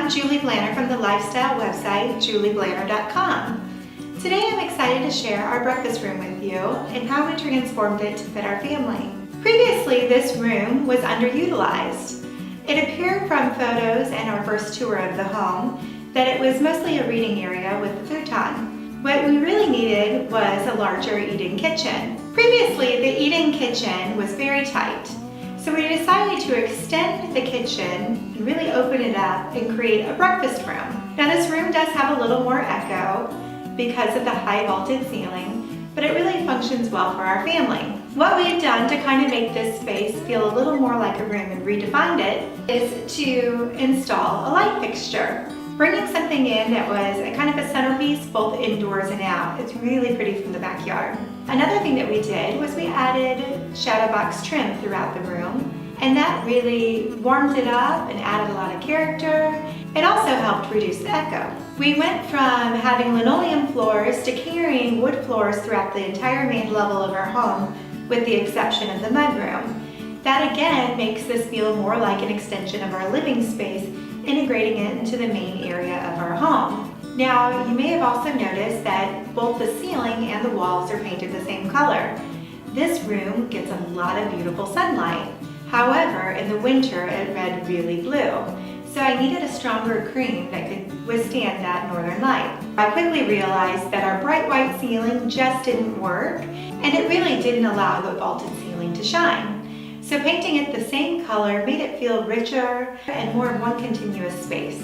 I'm Julie Blanner from the lifestyle website julieblanner.com. Today I'm excited to share our breakfast room with you and how we transformed it to fit our family. Previously, this room was underutilized. It appeared from photos and our first tour of the home that it was mostly a reading area with a futon. What we really needed was a larger eat-in kitchen. Previously, the eat-in kitchen was very tight. So we decided to extend the kitchen and really open it up and create a breakfast room. Now this room does have a little more echo because of the high vaulted ceiling, but it really functions well for our family. What we have done to kind of make this space feel a little more like a room and redefined it is to install a light fixture. Bringing something in that was a kind of a centerpiece both indoors and out. It's really pretty from the backyard. Another thing that we did was we added shadow box trim throughout the room, and that really warmed it up and added a lot of character. It also helped reduce the echo. We went from having linoleum floors to carrying wood floors throughout the entire main level of our home, with the exception of the mudroom. That again makes this feel more like an extension of our living space, integrating it into the main area of our home. Now, you may have also noticed that both the ceiling and the walls are painted the same color. This room gets a lot of beautiful sunlight. However, in the winter, it read really blue. So I needed a stronger cream that could withstand that northern light. I quickly realized that our bright white ceiling just didn't work, and it really didn't allow the vaulted ceiling to shine. So painting it the same color made it feel richer and more of one continuous space.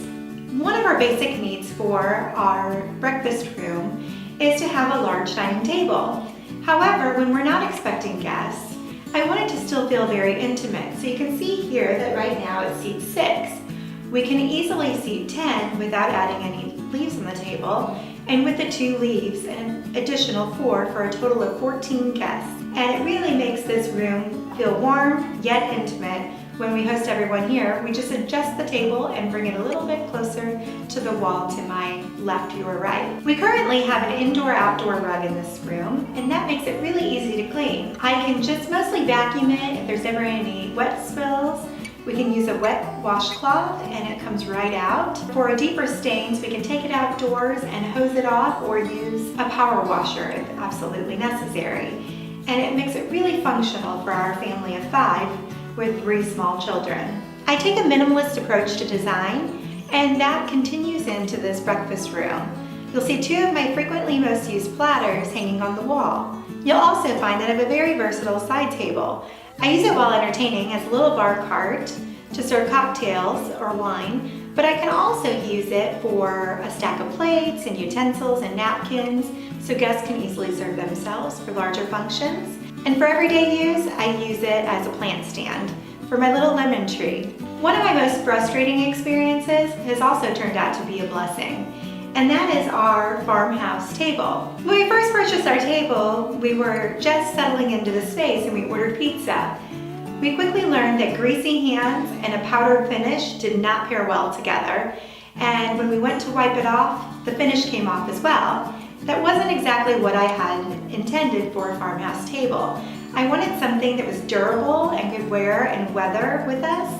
One of our basic needs for our breakfast room is to have a large dining table. However, when we're not expecting guests, I want it to still feel very intimate. So you can see here that right now it seats 6. We can easily seat 10 without adding any leaves on the table, and with the 2 leaves, an additional 4 for a total of 14 guests. And it really makes this room feel warm yet intimate. When we host everyone here, we just adjust the table and bring it a little bit closer to the wall to my left, your right. We currently have an indoor-outdoor rug in this room, and that makes it really easy to clean. I can just mostly vacuum it if there's ever any wet spills. We can use a wet washcloth and it comes right out. For deeper stains, we can take it outdoors and hose it off or use a power washer if absolutely necessary. And it makes it really functional for our family of 5 with 3 small children. I take a minimalist approach to design, and that continues into this breakfast room. You'll see 2 of my frequently most used platters hanging on the wall. You'll also find that I have a very versatile side table. I use it while entertaining as a little bar cart to serve cocktails or wine, but I can also use it for a stack of plates and utensils and napkins so guests can easily serve themselves for larger functions. And for everyday use, I use it as a plant stand for my little lemon tree. One of my most frustrating experiences has also turned out to be a blessing, and that is our Farmhouse Table. When we first purchased our table, we were just settling into the space and we ordered pizza. We quickly learned that greasy hands and a powdered finish did not pair well together, and when we went to wipe it off, the finish came off as well. That wasn't exactly what I had intended for a farmhouse table. I wanted something that was durable and could wear and weather with us,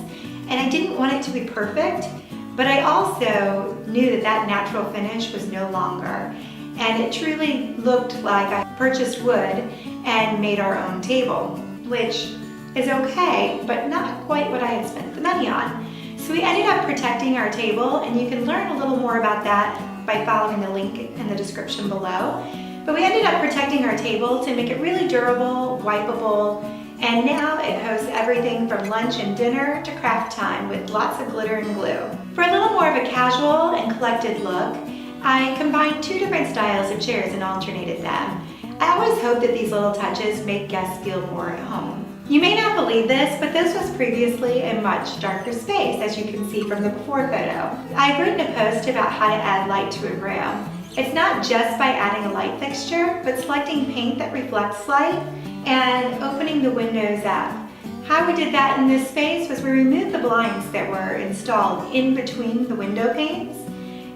and I didn't want it to be perfect, but I also knew that that natural finish was no longer. And it truly looked like I purchased wood and made our own table, which is okay, but not quite what I had spent the money on. So we ended up protecting our table, and you can learn a little more about that by following the link in the description below. But we ended up protecting our table to make it really durable, wipeable, and now it hosts everything from lunch and dinner to craft time with lots of glitter and glue. For a little more of a casual and collected look, I combined 2 different styles of chairs and alternated them. I always hope that these little touches make guests feel more at home. You may not believe this, but this was previously a much darker space, as you can see from the before photo. I've written a post about how to add light to a room. It's not just by adding a light fixture, but selecting paint that reflects light and opening the windows up. How we did that in this space was we removed the blinds that were installed in between the window panes,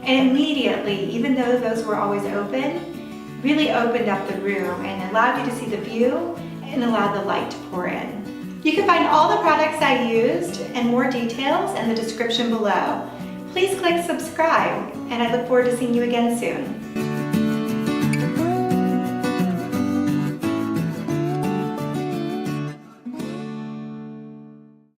and immediately, even though those were always open, really opened up the room and allowed you to see the view and allow the light to pour in. You can find all the products I used and more details in the description below. please click subscribe, and I look forward to seeing you again soon.